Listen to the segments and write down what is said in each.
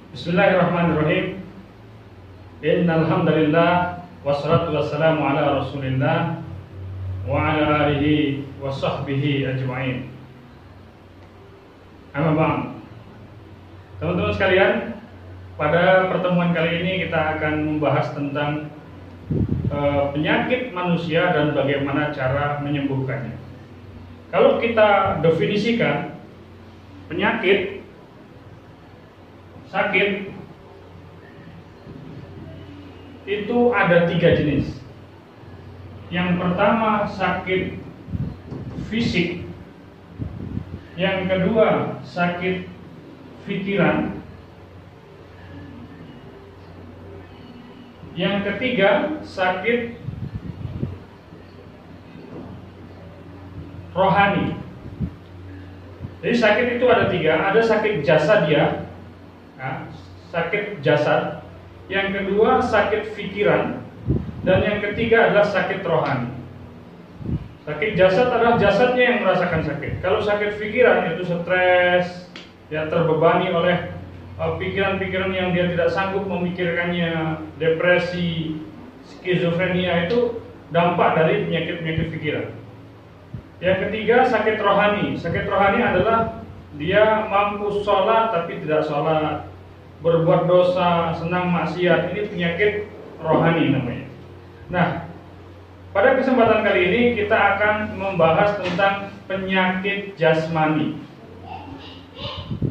Bismillahirrahmanirrahim. Innal hamdalillah wassalatu wassalamu ala Rasulillah wa ala alihi wa sahbihi ajma'in. Amma ba'd. Teman-teman sekalian, pada pertemuan kali ini kita akan membahas tentang penyakit manusia dan bagaimana cara menyembuhkannya. Kalau kita definisikan penyakit, sakit itu ada 3 jenis. Yang pertama sakit fisik, yang kedua sakit pikiran, yang ketiga sakit rohani. Jadi sakit itu ada 3, ada sakit jasadiah, sakit jasad, yang kedua sakit pikiran, dan yang ketiga adalah sakit rohani. Sakit jasad adalah jasadnya yang merasakan sakit. Kalau sakit pikiran itu stres, ya, terbebani oleh pikiran-pikiran yang dia tidak sanggup memikirkannya, depresi, skizofrenia, itu dampak dari penyakit-penyakit pikiran. Yang ketiga sakit rohani. Sakit rohani adalah dia mampu sholat tapi tidak sholat, berbuat dosa, senang maksiat. Ini penyakit rohani namanya. Nah, pada kesempatan kali ini kita akan membahas tentang penyakit jasmani.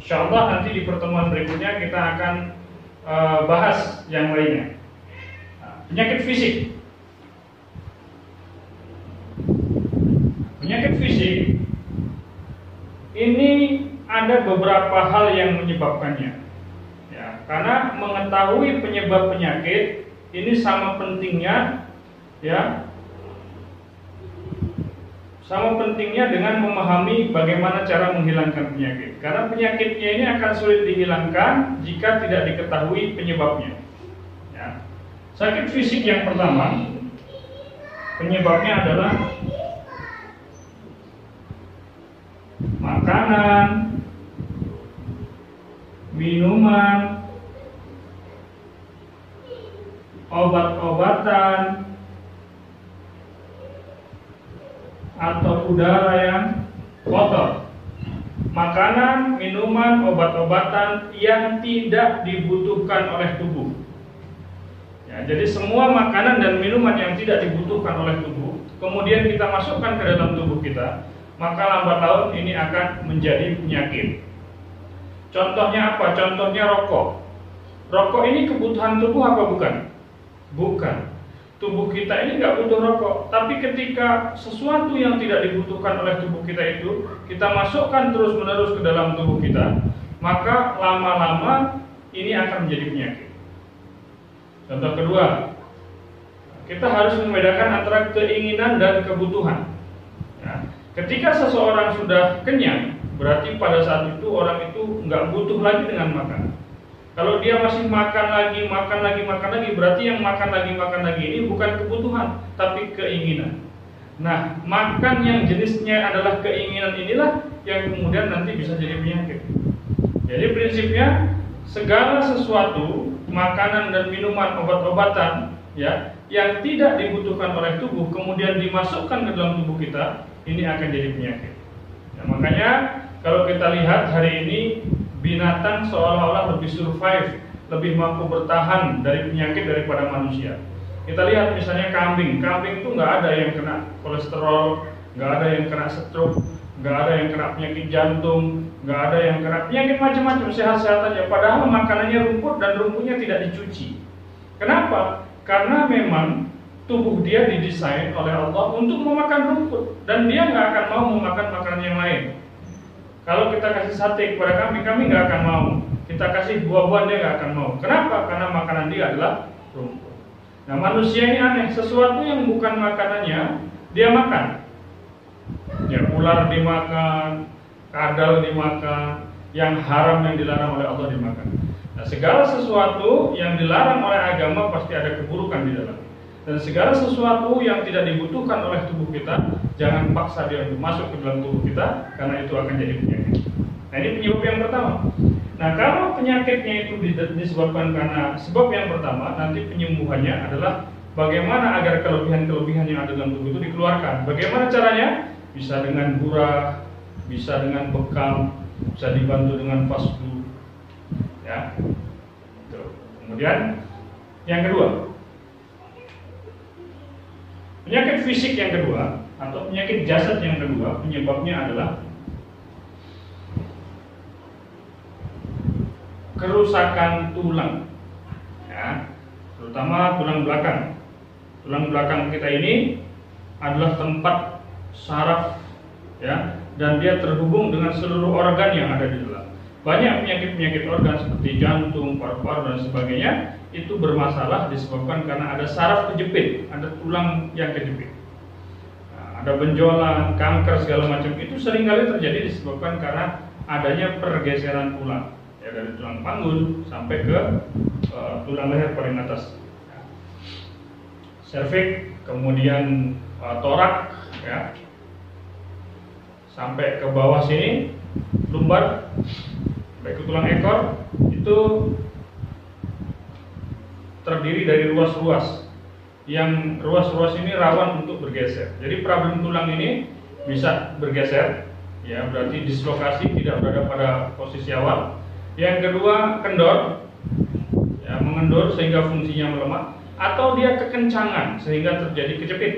Insyaallah nanti di pertemuan berikutnya kita akan bahas yang lainnya. Penyakit fisik. Penyakit fisik ini ada beberapa hal yang menyebabkannya. Ya, karena mengetahui penyebab penyakit ini sama pentingnya, ya, sama pentingnya dengan memahami bagaimana cara menghilangkan penyakit. Karena penyakitnya ini akan sulit dihilangkan jika tidak diketahui penyebabnya. Ya. Sakit fisik yang pertama, penyebabnya adalah makanan, minuman, obat-obatan, atau udara yang kotor. Makanan, minuman, obat-obatan yang tidak dibutuhkan oleh tubuh. Ya, jadi semua makanan dan minuman yang tidak dibutuhkan oleh tubuh, kemudian kita masukkan ke dalam tubuh kita, maka lambat laun ini akan menjadi penyakit. Contohnya apa? Contohnya rokok. Rokok ini kebutuhan tubuh apa bukan? Bukan. Tubuh kita ini nggak butuh rokok. Tapi ketika sesuatu yang tidak dibutuhkan oleh tubuh kita itu kita masukkan terus-menerus ke dalam tubuh kita, maka lama-lama ini akan menjadi penyakit. Contoh kedua, kita harus membedakan antara keinginan dan kebutuhan. Ya. Ketika seseorang sudah kenyang, berarti pada saat itu orang itu nggak butuh lagi dengan makan. Kalau dia masih makan lagi, berarti yang makan lagi ini bukan kebutuhan, tapi keinginan. Nah, makan yang jenisnya adalah keinginan inilah yang kemudian nanti bisa jadi penyakit. Jadi prinsipnya segala sesuatu, makanan dan minuman, obat-obatan, ya, yang tidak dibutuhkan oleh tubuh kemudian dimasukkan ke dalam tubuh kita, ini akan jadi penyakit. Ya, makanya kalau kita lihat hari ini binatang seolah-olah lebih survive, lebih mampu bertahan dari penyakit daripada manusia. Kita lihat misalnya kambing itu nggak ada yang kena kolesterol, nggak ada yang kena stroke, nggak ada yang kena penyakit jantung, nggak ada yang kena penyakit macam-macam, sehat-sehat aja. Padahal makanannya rumput dan rumputnya tidak dicuci. Kenapa? Karena memang tubuh dia didesain oleh Allah untuk memakan rumput, dan dia nggak akan mau memakan makanan yang lain. Kalau kita kasih sate kepada kambing nggak akan mau. Kita kasih buah-buahan, dia nggak akan mau. Kenapa? Karena makanan dia adalah rumput. Nah, manusia ini aneh, sesuatu yang bukan makanannya dia makan. Ya, ular dimakan, kadal dimakan, yang haram yang dilarang oleh Allah dimakan. Nah, segala sesuatu yang dilarang oleh agama pasti ada keburukan di dalam. Dan segala sesuatu yang tidak dibutuhkan oleh tubuh kita, jangan paksa dia untuk masuk ke dalam tubuh kita, karena itu akan jadi penyakit. Nah, ini penyebab yang pertama. Nah, kalau penyakitnya itu disebabkan karena sebab yang pertama, nanti penyembuhannya adalah bagaimana agar kelebihan-kelebihan yang ada dalam tubuh itu dikeluarkan. Bagaimana caranya? Bisa dengan gurah, bisa dengan bekam, bisa dibantu dengan fasdu. Ya. Kemudian yang kedua, penyakit fisik yang kedua atau penyakit jasad yang kedua, penyebabnya adalah kerusakan tulang, ya, terutama tulang belakang. Tulang belakang kita ini adalah tempat saraf, ya, dan dia terhubung dengan seluruh organ yang ada di dalam. Banyak penyakit-penyakit organ seperti jantung, paru-paru dan sebagainya itu bermasalah disebabkan karena ada saraf kejepit, ada tulang yang kejepit. Nah, ada benjolan, kanker segala macam itu seringkali terjadi disebabkan karena adanya pergeseran tulang. Ya, dari tulang panggul sampai ke tulang leher paling atas, ya. Serviks, kemudian torak, ya, sampai ke bawah sini, lumbar, sampai ke tulang ekor, itu terdiri dari ruas-ruas. Yang ruas-ruas ini rawan untuk bergeser. Jadi problem tulang ini bisa bergeser, ya, berarti dislokasi, tidak berada pada posisi awal. Yang kedua, kendor, ya, mengendur sehingga fungsinya melemah, atau dia kekencangan sehingga terjadi kejepit.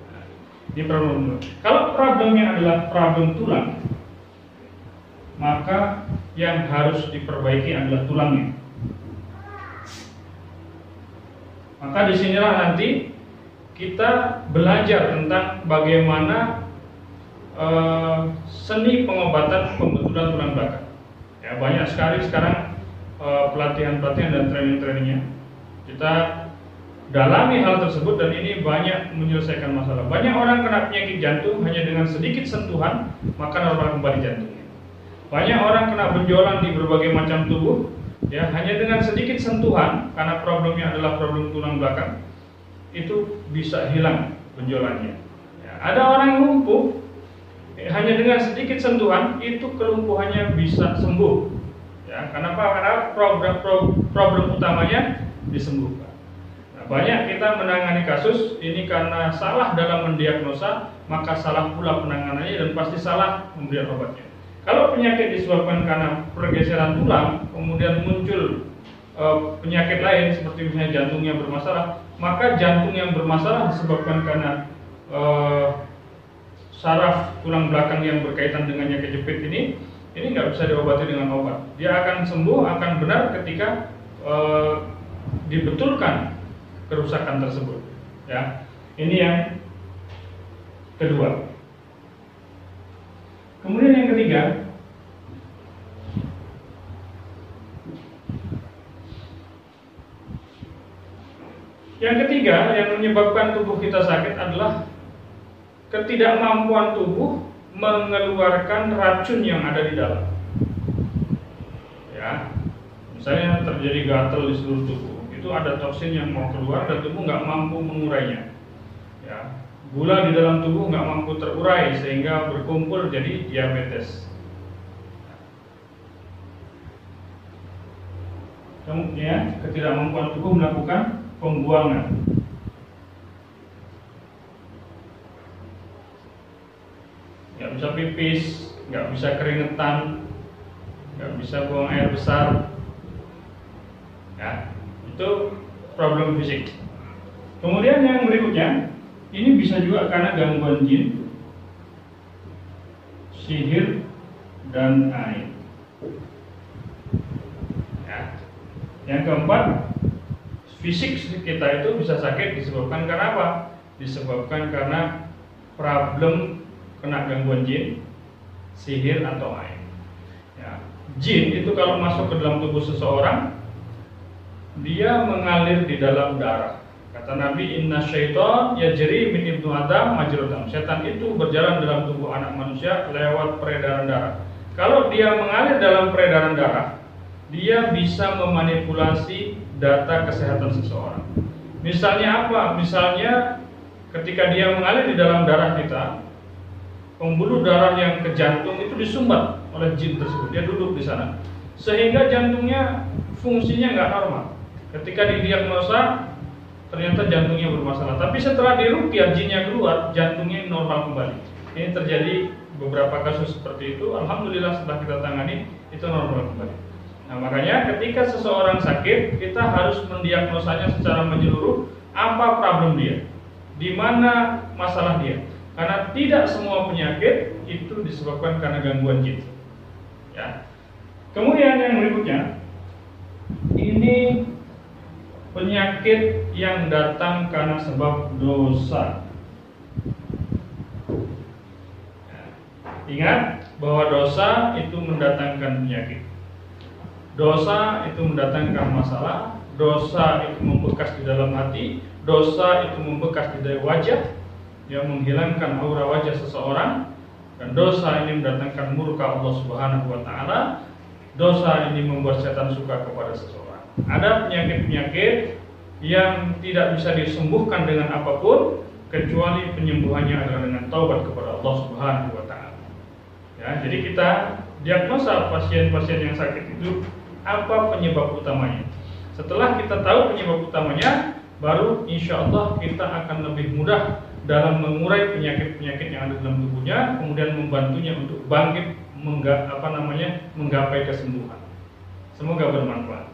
Nah, ini problem. Kalau problemnya adalah problem tulang, maka yang harus diperbaiki adalah tulangnya. Maka disinilah nanti kita belajar tentang bagaimana seni pengobatan pembetulan tulang belakang. Ya, banyak sekali sekarang pelatihan-pelatihan dan training-trainingnya. Kita dalami hal tersebut dan ini banyak menyelesaikan masalah. Banyak orang kena penyakit jantung hanya dengan sedikit sentuhan maka normal kembali jantungnya. Banyak orang kena benjolan di berbagai macam tubuh, ya, hanya dengan sedikit sentuhan karena problemnya adalah problem tulang belakang itu bisa hilang benjolannya. Ya, ada orang lumpuh. Hanya dengan sedikit sentuhan itu kelumpuhannya bisa sembuh. Ya, kenapa? Karena problem utamanya disembuhkan. Nah, banyak kita menangani kasus ini karena salah dalam mendiagnosa, maka salah pula penanganannya dan pasti salah memberikan obatnya. Kalau penyakit disebabkan karena pergeseran tulang, kemudian muncul penyakit lain seperti misalnya jantung yang bermasalah, maka jantung yang bermasalah disebabkan karena saraf tulang belakang yang berkaitan dengannya kejepit ini nggak bisa diobati dengan obat. Dia akan sembuh, akan benar ketika dibetulkan kerusakan tersebut. Ya, ini yang kedua. Kemudian yang ketiga, yang menyebabkan tubuh kita sakit adalah ketidakmampuan tubuh mengeluarkan racun yang ada di dalam. Ya, misalnya terjadi gatal di seluruh tubuh, itu ada toksin yang mau keluar dan tubuh nggak mampu mengurainya. Ya, gula di dalam tubuh nggak mampu terurai sehingga berkumpul jadi diabetes. Kemudian ketidakmampuan tubuh melakukan pembuangan. Nggak bisa pipis, nggak bisa keringetan, nggak bisa buang air besar, ya, itu problem fisik. Kemudian yang berikutnya, ini bisa juga karena gangguan jin, sihir, dan ain. Ya. Yang keempat, fisik kita itu bisa sakit disebabkan karena apa? Disebabkan karena problem kena gangguan jin, sihir, atau ain. Ya. Jin itu kalau masuk ke dalam tubuh seseorang, dia mengalir di dalam darah. Kata Nabi, inna syaitan yajri min ibnu adam majrodam. Setan itu berjalan dalam tubuh anak manusia lewat peredaran darah. Kalau dia mengalir dalam peredaran darah, dia bisa memanipulasi data kesehatan seseorang. Misalnya apa? Misalnya ketika dia mengalir di dalam darah kita, pembuluh darah yang ke jantung itu disumbat. oleh jin tersebut. Dia duduk di sana, sehingga jantungnya fungsinya nggak normal. Ketika didiagnosa ternyata jantungnya bermasalah. Tapi setelah diruqyah jinnya keluar, jantungnya normal kembali. Ini terjadi beberapa kasus seperti itu. Alhamdulillah setelah kita tangani itu normal kembali. Nah, makanya ketika seseorang sakit, kita harus mendiagnosanya secara menyeluruh apa problem dia, di mana masalah dia. Karena tidak semua penyakit itu disebabkan karena gangguan jin. Ya. Kemudian yang berikutnya, ini penyakit yang datang karena sebab dosa. Ya. Ingat bahwa dosa itu mendatangkan penyakit. Dosa itu mendatangkan masalah, dosa itu membekas di dalam hati, dosa itu membekas di dalam wajah, yang menghilangkan aura wajah seseorang, dan dosa ini mendatangkan murka Allah Subhanahu wa taala. Dosa ini membuat setan suka kepada seseorang. Ada penyakit-penyakit yang tidak bisa disembuhkan dengan apapun kecuali penyembuhannya adalah dengan taubat kepada Allah Subhanahu wa taala. Ya, jadi kita diagnosa pasien-pasien yang sakit itu apa penyebab utamanya. Setelah kita tahu penyebab utamanya, baru insya Allah kita akan lebih mudah dalam mengurai penyakit-penyakit yang ada dalam tubuhnya, kemudian membantunya untuk bangkit menggapai kesembuhan. Semoga bermanfaat.